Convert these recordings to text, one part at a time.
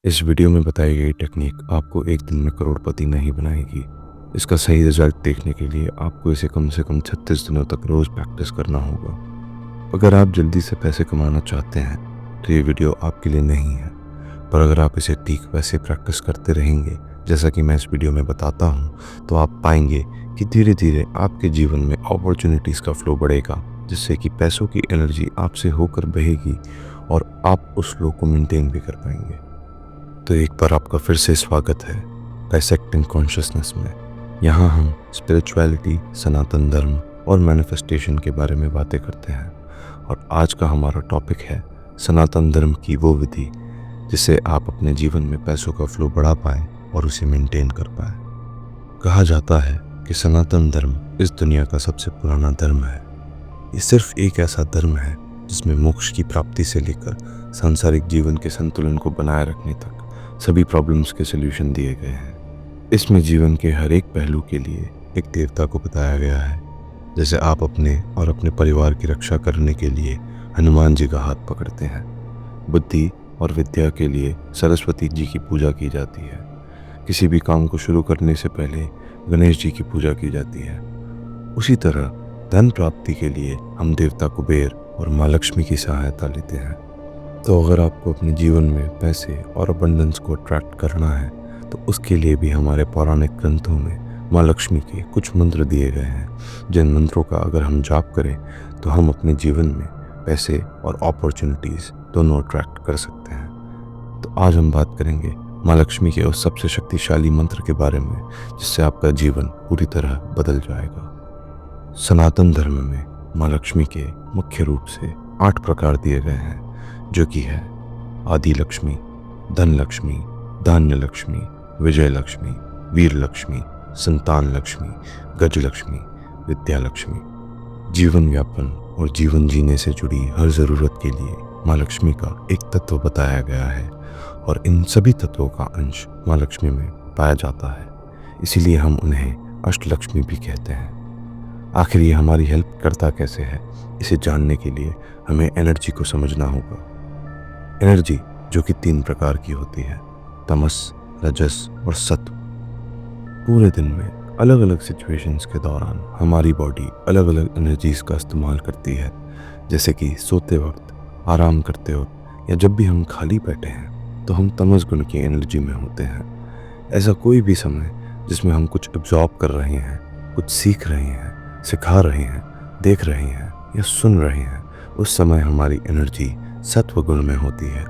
इस वीडियो में बताई गई टेक्निक आपको एक दिन में करोड़पति नहीं बनाएगी। इसका सही रिजल्ट देखने के लिए आपको इसे कम से कम 36 दिनों तक रोज प्रैक्टिस करना होगा। अगर आप जल्दी से पैसे कमाना चाहते हैं तो ये वीडियो आपके लिए नहीं है। पर अगर आप इसे ठीक वैसे प्रैक्टिस करते रहेंगे जैसा कि मैं इस वीडियो में बताता हूँ, तो आप पाएंगे कि धीरे धीरे आपके जीवन में अपॉर्चुनिटीज़ का फ्लो बढ़ेगा, जिससे कि पैसों की एनर्जी आपसे होकर बहेगी और आप उस फ्लो को मेंटेन भी कर पाएंगे। तो एक बार आपका फिर से स्वागत है डाइसेक्टिंग कॉन्शियसनेस में। यहाँ हम स्पिरिचुअलिटी, सनातन धर्म और मैनिफेस्टेशन के बारे में बातें करते हैं। और आज का हमारा टॉपिक है सनातन धर्म की वो विधि जिससे आप अपने जीवन में पैसों का फ्लो बढ़ा पाएं और उसे मेंटेन कर पाएं। कहा जाता है कि सनातन धर्म इस दुनिया का सबसे पुराना धर्म है। ये सिर्फ एक ऐसा धर्म है जिसमें मोक्ष की प्राप्ति से लेकर सांसारिक जीवन के संतुलन को बनाए रखने तक सभी प्रॉब्लम्स के सलूशन दिए गए हैं। इसमें जीवन के हर एक पहलू के लिए एक देवता को बताया गया है। जैसे आप अपने और अपने परिवार की रक्षा करने के लिए हनुमान जी का हाथ पकड़ते हैं, बुद्धि और विद्या के लिए सरस्वती जी की पूजा की जाती है, किसी भी काम को शुरू करने से पहले गणेश जी की पूजा की जाती है। उसी तरह धन प्राप्ति के लिए हम देवता कुबेर और माँ लक्ष्मी की सहायता लेते हैं। तो अगर आपको अपने जीवन में पैसे और अबंडेंस को अट्रैक्ट करना है तो उसके लिए भी हमारे पौराणिक ग्रंथों में माँ लक्ष्मी के कुछ मंत्र दिए गए हैं, जिन मंत्रों का अगर हम जाप करें तो हम अपने जीवन में पैसे और अपॉर्चुनिटीज़ दोनों अट्रैक्ट कर सकते हैं। तो आज हम बात करेंगे माँ लक्ष्मी के उस सबसे शक्तिशाली मंत्र के बारे में जिससे आपका जीवन पूरी तरह बदल जाएगा। सनातन धर्म में माँ लक्ष्मी के मुख्य रूप से 8 प्रकार दिए गए हैं, जो कि है आदि लक्ष्मी, धन लक्ष्मी, धान्य लक्ष्मी, विजय लक्ष्मी, वीर लक्ष्मी, संतान लक्ष्मी, गज लक्ष्मी, विद्या लक्ष्मी। जीवन यापन और जीवन जीने से जुड़ी हर ज़रूरत के लिए माँ लक्ष्मी का एक तत्व बताया गया है और इन सभी तत्वों का अंश माँ लक्ष्मी में पाया जाता है। इसीलिए हम उन्हें अष्टलक्ष्मी भी कहते हैं। आखिर ये हमारी हेल्प करता कैसे है, इसे जानने के लिए हमें एनर्जी को समझना होगा। एनर्जी जो कि 3 प्रकार की होती है, तमस, रजस और सत्व। पूरे दिन में अलग अलग सिचुएशंस के दौरान हमारी बॉडी अलग अलग एनर्जीज का इस्तेमाल करती है, जैसे कि सोते वक्त, आराम करते वक्त या जब भी हम खाली बैठे हैं तो हम तमस गुण की एनर्जी में होते हैं। ऐसा कोई भी समय जिसमें हम कुछ एब्जॉर्ब कर रहे हैं, कुछ सीख रहे हैं, सिखा रहे हैं, देख रहे हैं या सुन रहे हैं, उस समय हमारी एनर्जी सत्व गुण में होती है।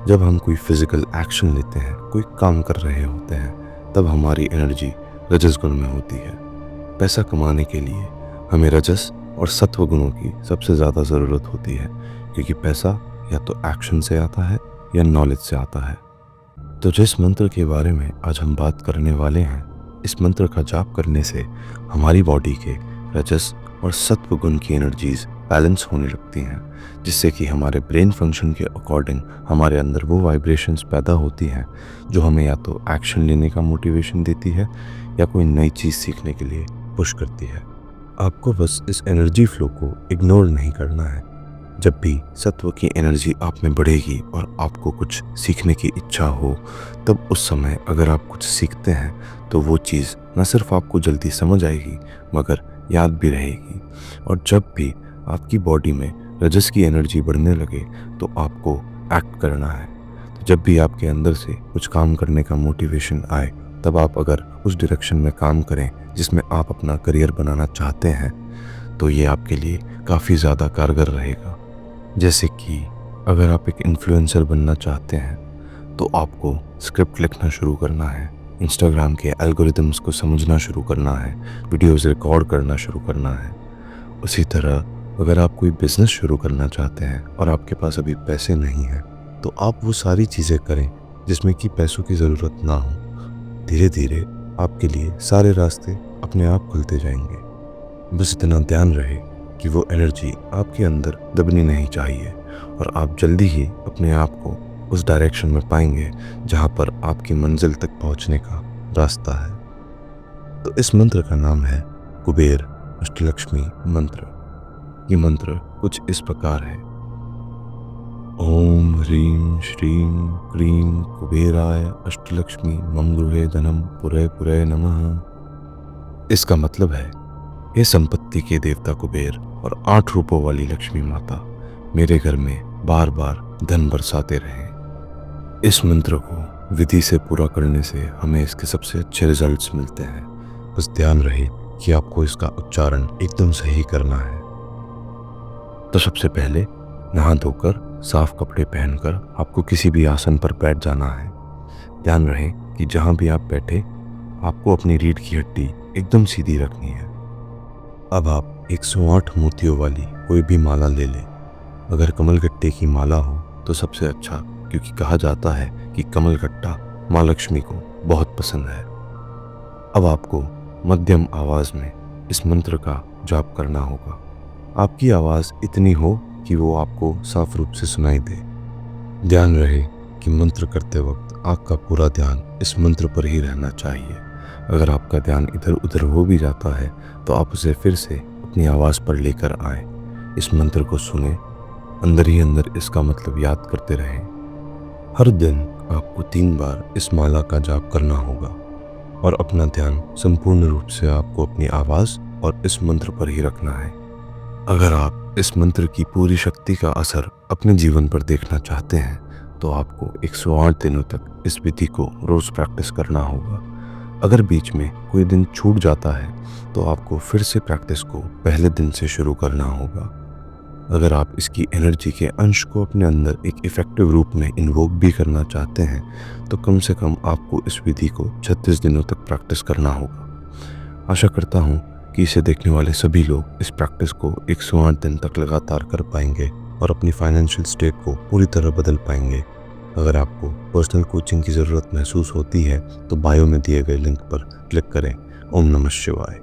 जब हम कोई फिजिकल एक्शन लेते हैं, कोई काम कर रहे होते हैं, तब हमारी एनर्जी रजस गुण में होती है। पैसा कमाने के लिए हमें रजस और सत्व गुणों की सबसे ज़्यादा ज़रूरत होती है, क्योंकि पैसा या तो एक्शन से आता है या नॉलेज से आता है। तो जिस मंत्र के बारे में आज हम बात करने वाले हैं, इस मंत्र का जाप करने से हमारी बॉडी के रजस और सत्व गुण की एनर्जीज बैलेंस होने लगती हैं, जिससे कि हमारे ब्रेन फंक्शन के अकॉर्डिंग हमारे अंदर वो वाइब्रेशंस पैदा होती हैं जो हमें या तो एक्शन लेने का मोटिवेशन देती है या कोई नई चीज़ सीखने के लिए पुश करती है। आपको बस इस एनर्जी फ्लो को इग्नोर नहीं करना है। जब भी सत्व की एनर्जी आप में बढ़ेगी और आपको कुछ सीखने की इच्छा हो, तब उस समय अगर आप कुछ सीखते हैं तो वो चीज़ न सिर्फ आपको जल्दी समझ आएगी मगर याद भी रहेगी। और जब भी आपकी बॉडी में रजस की एनर्जी बढ़ने लगे तो आपको एक्ट करना है। तो जब भी आपके अंदर से कुछ काम करने का मोटिवेशन आए, तब आप अगर उस डायरेक्शन में काम करें जिसमें आप अपना करियर बनाना चाहते हैं, तो ये आपके लिए काफ़ी ज़्यादा कारगर रहेगा। जैसे कि अगर आप एक इन्फ्लुएंसर बनना चाहते हैं तो आपको स्क्रिप्ट लिखना शुरू करना है, इंस्टाग्राम के एल्गोरिदम्स को समझना शुरू करना है, वीडियोज़ रिकॉर्ड करना शुरू करना है। उसी तरह अगर आप कोई बिज़नेस शुरू करना चाहते हैं और आपके पास अभी पैसे नहीं हैं, तो आप वो सारी चीज़ें करें जिसमें कि पैसों की ज़रूरत ना हो। धीरे धीरे आपके लिए सारे रास्ते अपने आप खुलते जाएंगे। बस इतना ध्यान रहे कि वो एनर्जी आपके अंदर दबनी नहीं चाहिए और आप जल्दी ही अपने आप को उस डायरेक्शन में पाएंगे जहाँ पर आपकी मंजिल तक पहुँचने का रास्ता है। तो इस मंत्र का नाम है कुबेर अष्टलक्ष्मी मंत्र। ये मंत्र कुछ इस प्रकार है। ओम ह्रीं श्रीं क्रीं कुबेराय अष्टलक्ष्मी मम धनम पुरय पुरय नमः। इसका मतलब है, हे संपत्ति के देवता कुबेर और 8 रूपों वाली लक्ष्मी माता, मेरे घर में बार बार धन बरसाते रहें। इस मंत्र को विधि से पूरा करने से हमें इसके सबसे अच्छे रिजल्ट्स मिलते हैं। बस ध्यान रहे कि आपको इसका उच्चारण एकदम सही करना है। तो सबसे पहले नहा धोकर साफ कपड़े पहनकर आपको किसी भी आसन पर बैठ जाना है। ध्यान रहे कि जहाँ भी आप बैठे, आपको अपनी रीढ़ की हड्डी एकदम सीधी रखनी है। अब आप 108 मोतियों वाली कोई भी माला ले लें। अगर कमलगट्टे की माला हो तो सबसे अच्छा, क्योंकि कहा जाता है कि कमलगट्टा माँ लक्ष्मी को बहुत पसंद है। अब आपको मध्यम आवाज में इस मंत्र का जाप करना होगा। आपकी आवाज इतनी हो कि वो आपको साफ रूप से सुनाई दे। ध्यान रहे कि मंत्र करते वक्त आपका पूरा ध्यान इस मंत्र पर ही रहना चाहिए। अगर आपका ध्यान इधर उधर हो भी जाता है तो आप उसे फिर से अपनी आवाज़ पर लेकर आए। इस मंत्र को सुने, अंदर ही अंदर इसका मतलब याद करते रहें। हर दिन आपको 3 बार इस माला का जाप करना होगा और अपना ध्यान संपूर्ण रूप से आपको अपनी आवाज़ और इस मंत्र पर ही रखना है। अगर आप इस मंत्र की पूरी शक्ति का असर अपने जीवन पर देखना चाहते हैं तो आपको 108 दिनों तक इस विधि को रोज प्रैक्टिस करना होगा। अगर बीच में कोई दिन छूट जाता है तो आपको फिर से प्रैक्टिस को पहले दिन से शुरू करना होगा। अगर आप इसकी एनर्जी के अंश को अपने अंदर एक इफेक्टिव रूप में इन्वोक भी करना चाहते हैं तो कम से कम आपको इस विधि को 36 दिनों तक प्रैक्टिस करना होगा। आशा करता हूँ कि इसे देखने वाले सभी लोग इस प्रैक्टिस को 108 दिन तक लगातार कर पाएंगे और अपनी फाइनेंशियल स्टेट को पूरी तरह बदल पाएंगे। अगर आपको पर्सनल कोचिंग की ज़रूरत महसूस होती है तो बायो में दिए गए लिंक पर क्लिक करें। ओम नमः शिवाय।